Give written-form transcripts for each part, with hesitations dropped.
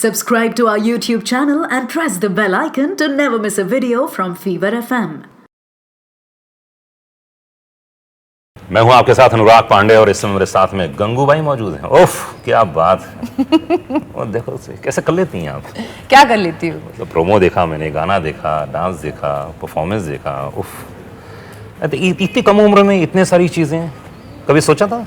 Subscribe to our YouTube channel and press the bell icon to never miss a video from Fever FM. मैं हूं आपके साथ अनुराग पांडे और इस समय मेरे साथ में गंगू भाई मौजूद हैं। उफ क्या बात है। और देखो कैसे कर लेती हैं आप। क्या कर लेती हूँ? मतलब प्रोमो देखा मैंने, गाना देखा, डांस देखा, परफॉर्मेंस देखा। उफ इतनी कम उम्र में इतने सारी चीजें, कभी सोचा था?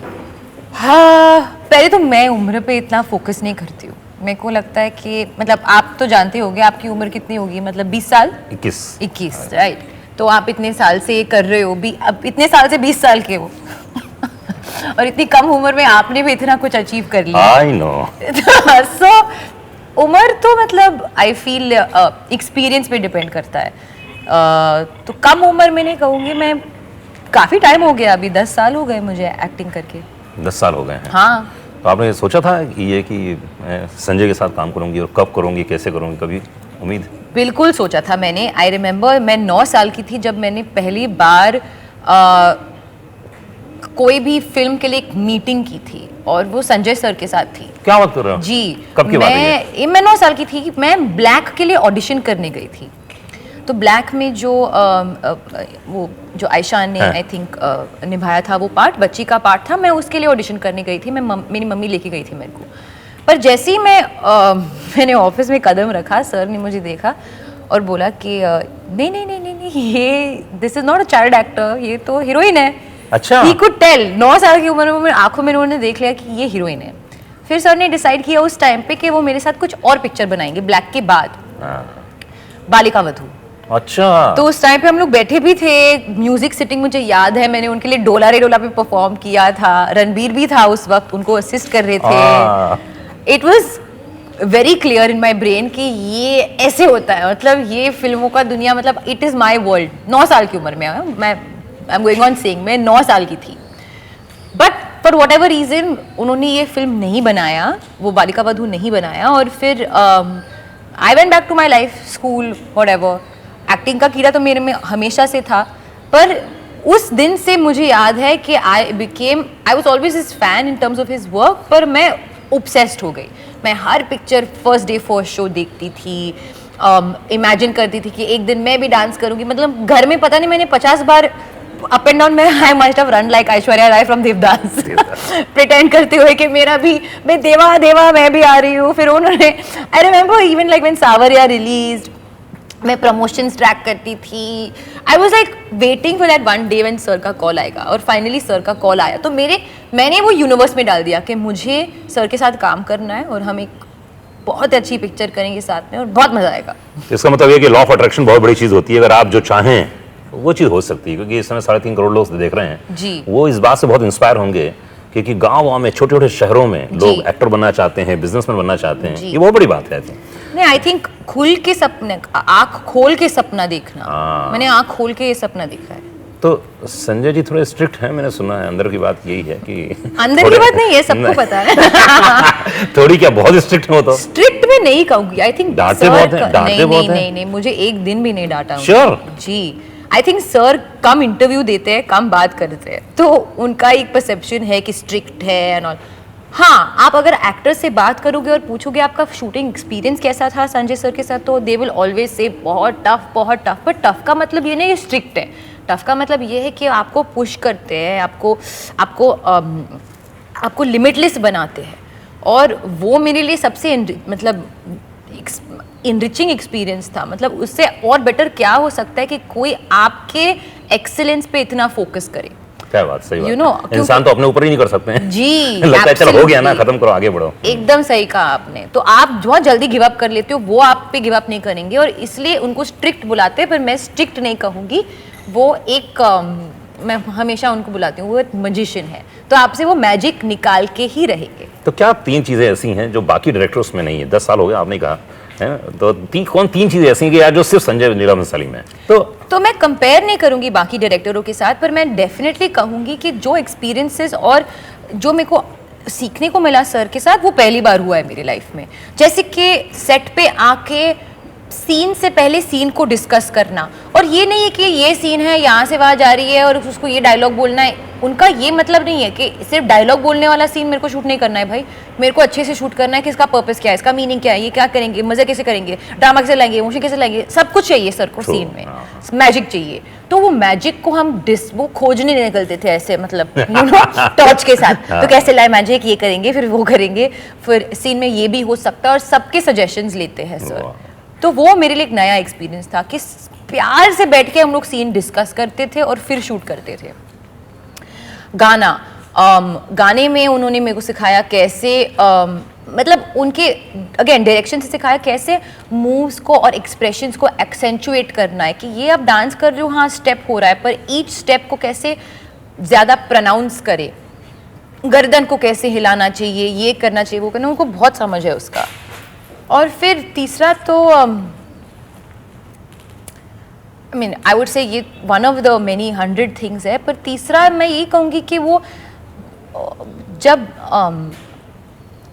हाँ, पहले तो मैं उम्र पे इतना फोकस नहीं करती हूँ। मेरे को लगता है कि मतलब आप तो जानते होंगे आपकी उम्र कितनी होगी, मतलब 20 साल? 21 राइट। तो आप इतने साल से ये कर रहे हो, अब इतने साल से 20 साल के हो और इतनी कम उम्र में आपने भी इतना कुछ अचीव कर लिया। I know. सो उम्र तो मतलब आई फील एक्सपीरियंस पे डिपेंड करता है। तो कम उम्र में नहीं कहूँगी मैं, काफ़ी टाइम हो गया, अभी 10 साल हो गए मुझे एक्टिंग करके। 10 साल हो गए हैं। हाँ। तो आपने सोचा था कि मैं संजय के साथ काम करूंगी और कब करूंगी, कैसे करूंगी, कभी उम्मीद? बिल्कुल सोचा था मैंने। आई रिमेम्बर मैं 9 साल की थी जब मैंने पहली बार कोई भी फिल्म के लिए एक मीटिंग की थी और वो संजय सर के साथ थी। क्या बात कर रहे हो? जी। कब की बात है? मैं 9 साल की थी। मैं ब्लैक के लिए ऑडिशन करने गई थी। तो ब्लैक में जो वो जो आयशा ने आई थिंक निभाया था वो पार्ट, बच्ची का पार्ट था, मैं उसके लिए ऑडिशन करने गई थी। मेरी मम्मी लेके गई थी मेरे को। पर जैसे ही मैंने ऑफिस में कदम रखा, सर ने मुझे देखा और बोला कि नहीं नहीं नहीं नहीं नहीं, ये this is not a child actor, ये तो हीरोइन है। अच्छा। He could tell. 9 साल की उम्र में आंखों में उन्होंने देख लिया कि ये हीरोइन है। फिर सर ने डिसाइड किया उस टाइम पे कि वो मेरे साथ कुछ और पिक्चर बनाएंगे ब्लैक के बाद, बालिका वधू। अच्छा। तो उस टाइम पे हम लोग बैठे भी थे, म्यूजिक सिटिंग मुझे याद है, मैंने उनके लिए डोला रे डोला पे परफॉर्म किया था। रणबीर भी था उस वक्त, उनको असिस्ट कर रहे थे। It was very clear in my brain कि ये ऐसे होता है, मतलब ये फिल्मों का दुनिया, मतलब इट इज माय वर्ल्ड। 9 साल की उम्र में मैं I am going on saying मैं 9 साल की थी। But for whatever reason उन्होंने ये फिल्म नहीं बनाया, वो बालिका वधू नहीं बनाया। और फिर I went back to my life, school, whatever. Acting का कीड़ा तो मेरे में हमेशा से था, पर उस दिन से मुझे याद है कि I was always his fan in terms of his work, पर मैं ऑब्सेस्ड हो गई। मैं हर picture first day first show देखती थी, इमेजिन करती थी कि एक दिन मैं भी डांस करूंगी। मतलब घर में पता नहीं मैंने 50 बार अप एंड डाउन में I must have run like Aishwarya Rai from Devdas pretend करते हुए कि मेरा भी, मैं देवा देवा मैं भी आ रही हूँ। फिर उन्होंने, I remember even like when सावरिया रिलीज्ड, मैं प्रमोशंस ट्रैक करती थी। I was like waiting for that one day when sir का कॉल आएगा। और फाइनली सर का कॉल आया तो मैंने वो यूनिवर्स में डाल दिया कि मुझे सर के साथ काम करना है और हम एक बहुत अच्छी पिक्चर करेंगे साथ में और बहुत मजा आएगा। इसका मतलब ये कि लॉ ऑफ अट्रैक्शन बहुत बड़ी चीज होती है। अगर आप जो चाहें वो चीज हो सकती है, क्योंकि इस समय 3.5 करोड़ लोग देख रहे हैं जी। वो इस बात से बहुत इंस्पायर होंगे क्योंकि गाँव में, छोटे छोटे शहरों में लोग एक्टर बनना चाहते हैं, बिजनेसमैन बनना चाहते हैं। ये बहुत बड़ी बात है। नहीं, आई थिंक खुल के सपने, आँख खोल के सपना देखना, मैंने आँख खोल के ये सपना देखा है। तो संजय जी थोड़े स्ट्रिक्ट हैं, मैंने सुना है। अंदर की बात यही है कि अंदर की बात नहीं है, सबको पता है। थोड़ी क्या बहुत स्ट्रिक्ट हो? तो स्ट्रिक्ट में नहीं कहूंगी। आई थिंक डांटते बहुत हैं। नहीं, मुझे एक दिन भी नहीं डांटा। श्योर जी। आई थिंक सर कम इंटरव्यू देते हैं, कम बात करते हैं, तो उनका एक परसेप्शन है कि स्ट्रिक्ट है एंड ऑल। हाँ, आप अगर एक्टर से बात करोगे और पूछोगे आपका शूटिंग एक्सपीरियंस कैसा था संजय सर के साथ, तो दे विल ऑलवेज से बहुत टफ, बहुत टफ। पर टफ का मतलब ये नहीं स्ट्रिक्ट है। टफ का मतलब ये है कि आपको पुश करते हैं, आपको लिमिटलेस बनाते हैं। और वो मेरे लिए सबसे मतलब इनरिचिंग एक्सपीरियंस था। मतलब उससे और बेटर क्या हो सकता है कि कोई आपके एक्सीलेंस पे इतना फोकस करे। क्या बात, सही बात। You know, इंसान तो अपने ऊपर ही नहीं कर सकते हैं जी। लगता है चलो हो गया ना, खत्म करो, आगे बढ़ो। एकदम सही कहा आपने। तो आप बहुत जल्दी गिव अप कर लेते हो, वो आप पे गिव अप नहीं करेंगे और इसलिए उनको स्ट्रिक्ट बुलाते हैं। पर मैं स्ट्रिक्ट नहीं कहूँगी, वो एक मैं हमेशा उनको बुलाती हूँ, वो एक मैजिशियन है, तो आपसे वो मैजिक निकाल के ही रहेंगे। तो क्या 3 चीजें ऐसी हैं जो बाकी डायरेक्टर्स में नहीं है? 10 साल हो गए आपने कहा है, तो कौन 3 चीजें ऐसी हैं कि यार जो सिर्फ संजय लीला भंसाली में? तो मैं कंपेयर नहीं करूंगी बाकी डायरेक्टरों के साथ, पर मैं डेफिनेटली कहूंगी कि जो एक्सपीरियंसेस और जो मेरे को सीखने को मिला सर के साथ, वो पहली बार हुआ है मेरी लाइफ में। जैसे कि सेट पे आके सीन से पहले सीन को डिस्कस करना, और ये नहीं है कि ये सीन है यहाँ से वहाँ जा रही है और उसको ये डायलॉग बोलना है, उनका ये मतलब नहीं है कि सिर्फ डायलॉग बोलने वाला सीन मेरे को शूट नहीं करना है भाई, मेरे को अच्छे से शूट करना है कि इसका पर्पस क्या है, इसका मीनिंग क्या है, ये क्या करेंगे, मजे कैसे करेंगे, ड्रामा कैसे लाएंगे, इमोशन कैसे लाएंगे, सब कुछ चाहिए सर को सीन में, मैजिक चाहिए। तो वो मैजिक को हम वो खोजने निकलते थे ऐसे, मतलब यू नो टॉर्च के साथ, तो कैसे लाए मैजिक, ये करेंगे फिर वो करेंगे, फिर सीन में ये भी हो सकता है, और सबके सजेशंस लेते हैं सर। तो वो मेरे लिए एक नया एक्सपीरियंस था कि प्यार से बैठ के हम लोग सीन डिस्कस करते थे और फिर शूट करते थे। गाना, गाने में उन्होंने मेरे को सिखाया कैसे, मतलब उनके अगेन डायरेक्शन से सिखाया कैसे मूव्स को और एक्सप्रेशंस को एक्सेंचुएट करना है, कि ये आप डांस कर रहे हो, हाँ स्टेप हो रहा है, पर ईच स्टेप को कैसे ज़्यादा प्रोनाउंस करे, गर्दन को कैसे हिलाना चाहिए, ये करना चाहिए, वो करना, उनको बहुत समझ है उसका। और फिर तीसरा तो I mean I would say ये one of the many 100 things है, पर तीसरा मैं यही कहूँगी कि वो जब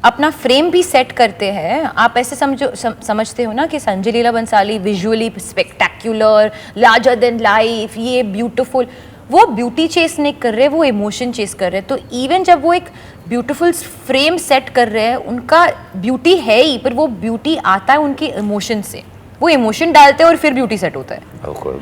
अपना फ्रेम भी सेट करते हैं, आप ऐसे समझते हो ना कि Sanjay Leela Bhansali visually spectacular, larger than life, ये ब्यूटीफुल, वो ब्यूटी चेस नहीं कर रहे, वो इमोशन चेस कर रहे हैं। तो इवन जब वो एक ब्यूटीफुल फ्रेम सेट कर रहे हैं, उनका ब्यूटी है ही, पर वो ब्यूटी आता है उनके इमोशन से, वो इमोशन डालते हैं और फिर ब्यूटी सेट होता है।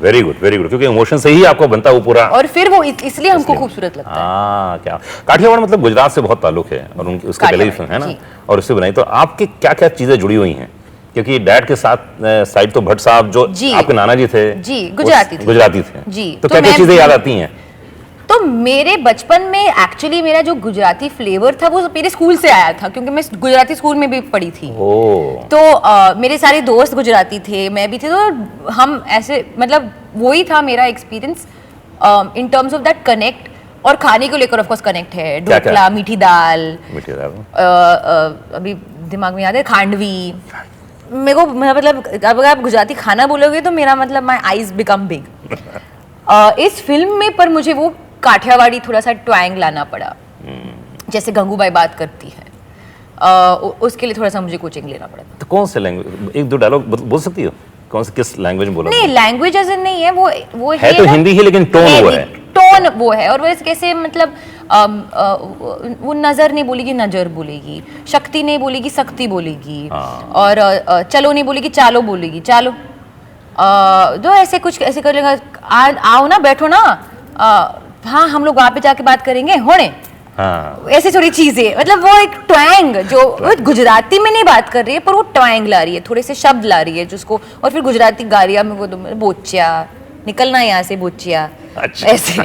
वेरी गुड, वेरी गुड, क्योंकि इमोशन से ही आपको बनता है वो पूरा, और फिर वो इसलिए हमको खूबसूरत लगता है। हाँ, क्या काठियावाड़ मतलब गुजरात से बहुत ताल्लुक है, और उनकी उसके पहले ही है ना, और उससे बनाई। तो आपकी क्या क्या चीजें जुड़ी हुई हैं, क्योंकि डैड के साथ साइड तो भट्ट साहब जो आपके नाना जी थे, जी गुजराती थे जी, तो क्या क्या चीजें याद आती हैं? तो मेरे बचपन में एक्चुअली मेरा जो गुजराती फ्लेवर था वो मेरे स्कूल से आया था, क्योंकि मैं गुजराती स्कूल में भी पढ़ी थी। तो मेरे सारे दोस्त गुजराती थे, मैं भी थी, तो हम ऐसे, मतलब वही था मेरा experience in terms of that connect. और खाने को लेकर ऑफ कोर्स कनेक्ट है, ढोकला, मीठी दाल, अभी दिमाग में याद है, खांडवी। मेरे को मतलब अगर आप गुजराती खाना बोलोगे तो मेरा मतलब माय आईज बिकम बिग। इस फिल्म में पर मुझे वो काठियावाड़ी थोड़ा सा ट्वांग लाना पड़ा, जैसे गंगूबाई बात करती है, उसके लिए थोड़ा सा मुझे कोचिंग लेना पड़ा। तो कौन से लैंग्वेज, एक दो डायलॉग बोल सकती हो, कौन से किस लैंग्वेज में बोला? नहीं, लैंग्वेज ऐसे नहीं है, वो है तो हिंदी ही, लेकिन टोन वो है, टोन वो है। और वो कैसे, मतलब वो नजर नहीं बोलेगी, नजर बोलेगी, शक्ति नहीं बोलेगी, शक्ति बोलेगी, और चलो नहीं बोलेगी, चालो बोलेगी, चालो। तो ऐसे कुछ ऐसे कर लेगा, आओ ना, बैठो ना, हाँ हम लोग वहाँ पे जाके बात करेंगे, होने, ऐसे थोड़ी चीजें, मतलब वो एक ट्वांग, जो वो गुजराती में नहीं बात कर रही है, पर वो ट्वांग ला रही है, थोड़े से शब्द ला रही है जिसको, और फिर गुजराती गारिया में वो बोचिया, निकलना यहाँ से बोचिया, ऐसे।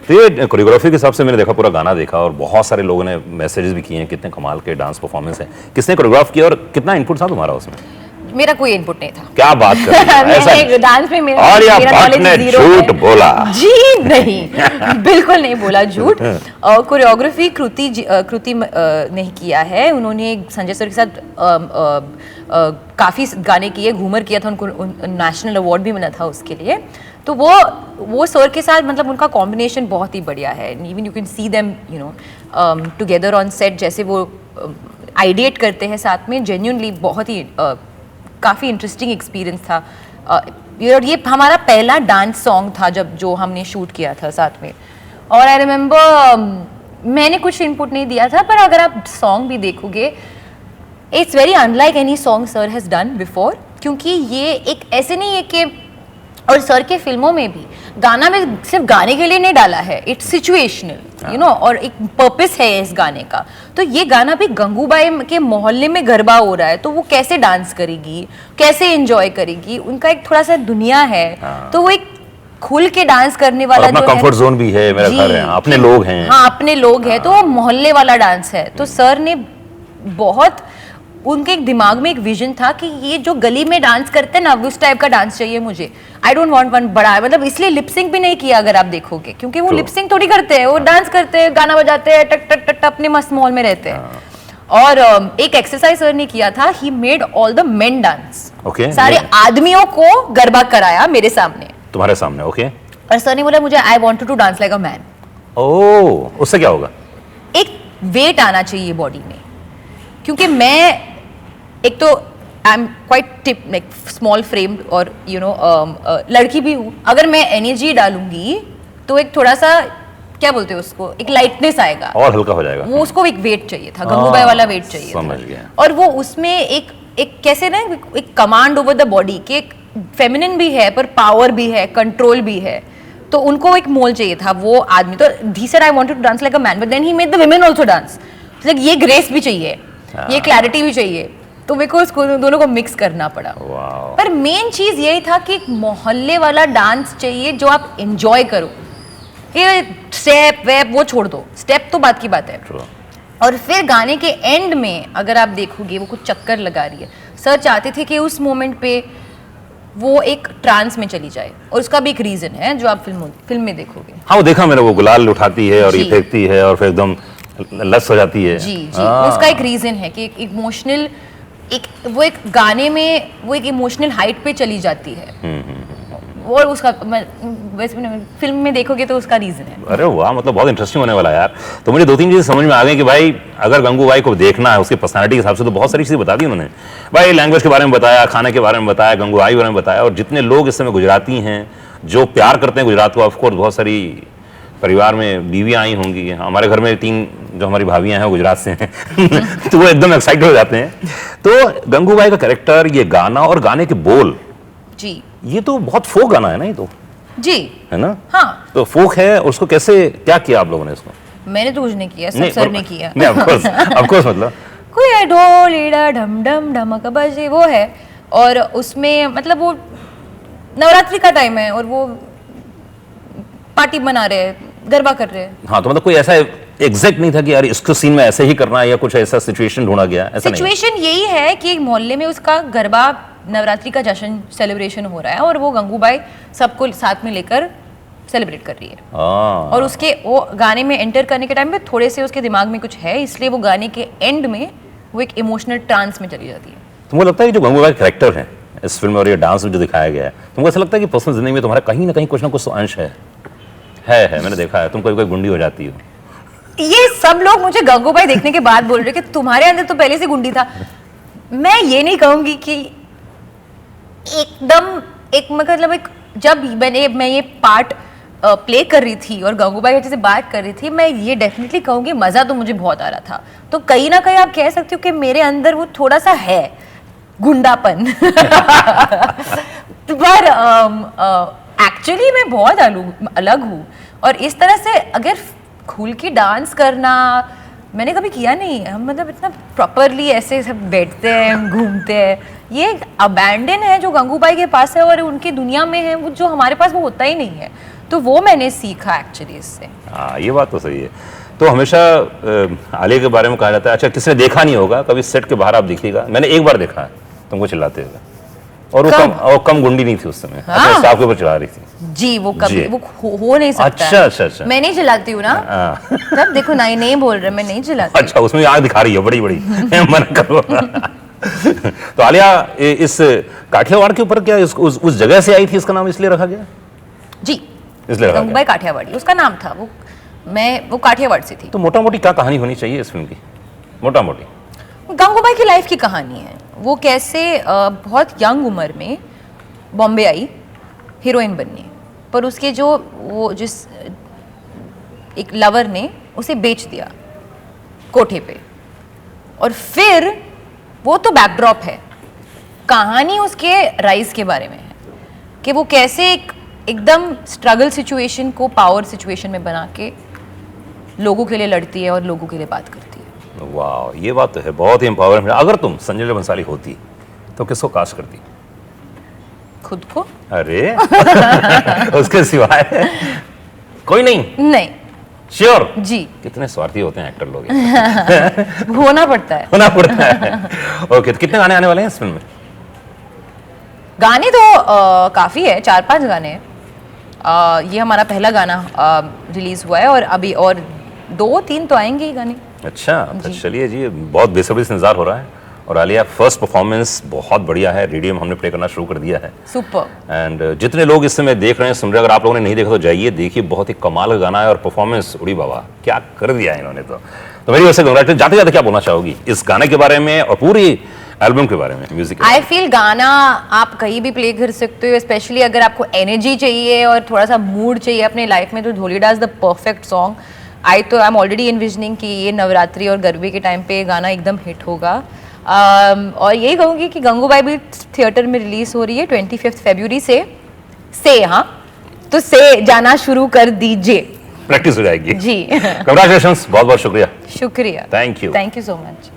तो ये कोरियोग्राफी के हिसाब से मैंने देखा, पूरा गाना देखा, और बहुत सारे लोगों ने मैसेजेस भी किए हैं, कितने कमाल के डांस परफॉर्मेंस है, किसने कोरियोग्राफ किया और कितना इनपुट था तुम्हारा उसमें? मेरा कोई इनपुट नहीं था। क्या बात कर रही हैं? ऐसा डांस में मेरा और या भट्ट ने झूठ बोला? जी नहीं, बिल्कुल नहीं बोला झूठ। कोरियोग्राफी कृति ने किया है, उन्होंने संजय सर के साथ काफी गाने किए, घूमर किया था, उनको नेशनल अवार्ड भी मिला था उसके लिए। तो वो सर के साथ, मतलब उनका कॉम्बिनेशन बहुत ही बढ़िया है। Even you can see them you know together on set, जैसे वो आइडिएट करते हैं साथ में, जेन्युइनली बहुत ही काफ़ी इंटरेस्टिंग एक्सपीरियंस था। और ये हमारा पहला डांस सॉन्ग था जो हमने शूट किया था साथ में। और आई रिमेम्बर मैंने कुछ इनपुट नहीं दिया था, पर अगर आप सॉन्ग भी देखोगे, it's very unlike any song sir has done before, क्योंकि ये एक ऐसे नहीं है कि, और सर के फिल्मों में भी गाना में सिर्फ गाने के लिए नहीं डाला है, इट्स सिचुएशनल यू नो, और एक पर्पस है इस गाने का। तो ये गाना भी गंगूबाई के मोहल्ले में गरबा हो रहा है, तो वो कैसे डांस करेगी, कैसे एंजॉय करेगी, उनका एक थोड़ा सा दुनिया है। तो वो एक खुल के डांस करने वाला जो कंफर्ट जोन भी है, मेरा घर है, अपने लोग हैं, हाँ अपने लोग हैं, तो वो मोहल्ले वाला डांस है। तो सर ने बहुत, उनके एक दिमाग में एक विजन था कि ये जो गली में डांस करते हैं ना, उस टाइप का डांस चाहिए मुझे। आई डोंट वांट वन बड़ा, मतलब इसलिए लिपसिंग भी नहीं किया अगर आप देखोगे, क्योंकि वो लिपसिंग थोड़ी करते हैं, वो डांस करते हैं, गाना बजाते हैं, टक टक टक अपने मस्त मॉल में रहते हैं। और एक एक्सरसाइज सर ने किया था, he made all the main dance, सारे आदमियों को गरबा कराया मेरे सामने, तुम्हारे सामने, ओके। और सर ने बोला मुझे, I want to dance like a man. Oh, उससे क्या होगा? एक वेट आना चाहिए बॉडी में, क्योंकि मैं एक तो am quite tip like small framed और यू नो लड़की भी हूँ, अगर मैं एनर्जी डालूंगी तो एक थोड़ा सा क्या बोलते हैं उसको, एक लाइटनेस आएगा और हल्का हो जाएगा। वो उसको एक वेट चाहिए था, गंगूबाई वाला वेट चाहिए समझ था। गया। और वो उसमें एक कैसे ना एक कमांड ओवर द बॉडी के, एक फेमिनिन भी है पर पावर भी है, कंट्रोल भी है, तो उनको एक मोल चाहिए था वो आदमी। तो he said I wanted to dance like a man but then he made the women also dance, like ये ग्रेस भी चाहिए, ये क्लैरिटी भी चाहिए, तो मेरे को उसको दोनों को मिक्स करना पड़ा। पर मेन चीज यही था कि एक मोहल्ले वाला डांस चाहिए जो आप एंजॉय करो। ये स्टेप वेप वो छोड़ दो, स्टेप तो बात की बात है। और फिर गाने के एंड में अगर आप देखोगे वो कुछ चक्कर लगा रही है। सर चाहते थे कि उस मोमेंट पे वो एक ट्रांस में चली जाए, और उसका भी एक रीजन है जो आप फिल्म में देखोगे। हाँ वो देखा मैंने, वो गुलाल उठाती है और ये फेंकती है और फिर एकदम लस हो जाती है। जी जी, उसका एक रीजन है कि एक इमोशनल, वो एक गाने में वो एक इमोशनल हाइट पे चली जाती है। और उसका वैसे फिल्म में देखोगे तो उसका रीजन है। अरे वाह, मतलब बहुत इंटरेस्टिंग होने वाला है यार। तो मुझे 2-3 चीजें समझ में आ गई कि भाई अगर गंगूबाई को देखना है उसकी पर्सनालिटी के हिसाब से तो बहुत सारी चीजें बता दी उन्होंने। भाई लैंग्वेज के बारे में बताया, खाने के बारे में बताया, गंगूबाई के बारे में बताया, और जितने लोग इस समय गुजराती हैं जो प्यार करते हैं गुजरात को, ऑफकोर्स बहुत सारी परिवार में बीवियाँ आई होंगी। हमारे घर में 3 जो हमारी भाभियाँ हैं वो गुजरात से हैं तो वो एकदम एक्साइटेड हो जाते हैं। तो गंगूबाई का कैरेक्टर, ये गाना और गाने के बोल जी, ये तो बहुत फोक गाना है ना, ये तो जी है ना। हाँ, तो फोक है, उसको कैसे क्या किया आप लोगों ने इसको? मैंने तो कुछ नहीं किया, सब सर ने किया। नहीं ऑफ कोर्स मतलब कोई ढोल ईड़ा ढम ढम ढमक बजे वो है, और उसमें मतलब वो नवरात्रि का टाइम है और वो पार्टी मना रहे हैं, गरबा कर रहे हैं। हाँ, तो मतलब कोई ऐसा एग्जैक्ट नहीं था कि यार इसको सीन में ऐसे ही करना है या कुछ ऐसा सिचुएशन ढूंढा गया, ऐसा नहीं। सिचुएशन यही है कि एक मोहल्ले में उसका गरबा, नवरात्रि का जश्न सेलिब्रेशन हो रहा है और वो गंगूबाई सबको साथ में लेकर सेलिब्रेट कर रही है। और उसके वो गाने में एंटर करने के टाइम पे थोड़े से उसके दिमाग में कुछ है, इसलिए वो गाने के एंड में वो एक इमोशनल ट्रांस में चली जाती है। तुमको लगता है कि जो गंगूबाई कैरेक्टर है इस फिल्म में और ये डांस में जो दिखाया गया है, तुमको ऐसा लगता है कि पर्सनल जिंदगी में तुम्हारा कहीं ना कहीं कुछ ना कुछ अंश है? मैंने देखा है, तुम कोई कोई गुंडी हो जाती हो। ये सब लोग मुझे गंगूबाई देखने के बाद बोल रहे कि तुम्हारे अंदर तो पहले से गुंडी था। मैं ये नहीं कहूंगी कि एकदम एक, मतलब एक, जब मैं ये पार्ट प्ले कर रही थी और गंगूबाई से बात कर रही थी, मैं ये डेफिनेटली कहूंगी मजा तो मुझे बहुत आ रहा था। तो कहीं ना कहीं आप कह सकते हो कि मेरे अंदर वो थोड़ा सा है गुंडापन पर एक्चुअली मैं बहुत अलग हूँ, और इस तरह से अगर खुल के डांस करना मैंने कभी किया नहीं। हम मतलब इतना प्रॉपरली ऐसे सब बैठते हैं, घूमते हैं, ये अबैंडन है जो गंगूबाई के पास है और उनकी दुनिया में है, वो जो हमारे पास वो होता ही नहीं है। तो वो मैंने सीखा एक्चुअली इससे। हाँ, ये बात तो सही है। तो हमेशा आलिया के बारे में कहा जाता है, अच्छा किसने देखा नहीं होगा, कभी सेट के बाहर आप देखिएगा, मैंने एक बार देखा है तुमको चिल्लाते हुए, और वो कम गुंडी नहीं थी उस समय। हाँ? अच्छा, स्टाफ के ऊपर चढ़ा रही थी जी, वो कभी वो हो नहीं सकता। अच्छा मैं नहीं चिल्लाती हूँ ना। तब देखो नहीं बोल रहे, मैं नहीं चिल्लाती। अच्छा, उसमें आग दिखा रही है बड़ी बड़ी मना करो तो आलिया इस काठियावाड़ के ऊपर क्या उस जगह से आई थी, इसका नाम इसलिए रखा गया? जी, इसलिए गंगूबाई काठियावाड़ी उसका नाम था। वो काठियावाड़ से थी। तो मोटा मोटी क्या कहानी होनी चाहिए इस फिल्म की? मोटा मोटी गंगूबाई की लाइफ की कहानी है, वो कैसे बहुत यंग उम्र में बॉम्बे आई हीरोइन बनने, पर उसके जिस एक लवर ने उसे बेच दिया कोठे पे, और फिर वो तो बैकड्रॉप है, कहानी उसके राइज के बारे में है कि वो कैसे एकदम स्ट्रगल सिचुएशन को पावर सिचुएशन में बना के लोगों के लिए लड़ती है और लोगों के लिए बात करती है। वाह, ये बात तो है, बहुत ही एम्पावरमेंट। अगर तुम संजय लीला भंसाली होती तो किसको कास्ट करती? खुद को। अरे उसके सिवाय कोई नहीं? श्योर? जी। कितने स्वार्थी होते हैं एक्टर लोग होना पड़ता है ओके, तो कितने गाने आने वाले हैं इस फिल्म में? गाने तो काफी है, 4-5 गाने हैं। ये हमारा पहला गाना रिलीज हुआ है और अभी और 2-3 तो आएंगे ही गाने। अच्छा, तो चलिए जी, बहुत बेसब्री से इंतजार हो रहा है। और आलिया, फर्स्ट परफॉर्मेंस बहुत बढ़िया है, रेडियम हमने प्ले करना शुरू कर दिया है। सुपर। एंड जितने लोग इस समय देख रहे हैं, सुन रहे हैं, अगर आप लोगों ने नहीं देखा तो जाइए देखिए, बहुत ही कमाल का गाना है और परफॉर्मेंस, उड़ी बाबा क्या कर दिया है इन्होंने। तो मेरी वजह से कंग्रेचुलेशन। जाते जाते क्या बोलना चाहोगी इस गाने के बारे में और पूरी एल्बम के बारे में, म्यूजिक आई फील गाना आप कहीं भी प्ले कर सकते हो, स्पेशली अगर आपको एनर्जी चाहिए और थोड़ा सा मूड चाहिए अपने लाइफ में, तो Dholida is the perfect song. I am already envisioning कि ये नवरात्रि और गरबे के टाइम पे गाना एकदम हिट होगा। और यही कहूँगी कि गंगूबाई भी थिएटर में रिलीज हो रही है 25 फरवरी से हाँ, तो से जाना शुरू कर दीजिए, प्रैक्टिस हो जाएगी जी। कंग्रेचुलेशंस, बहुत बहुत शुक्रिया। शुक्रिया, थैंक यू सो मच।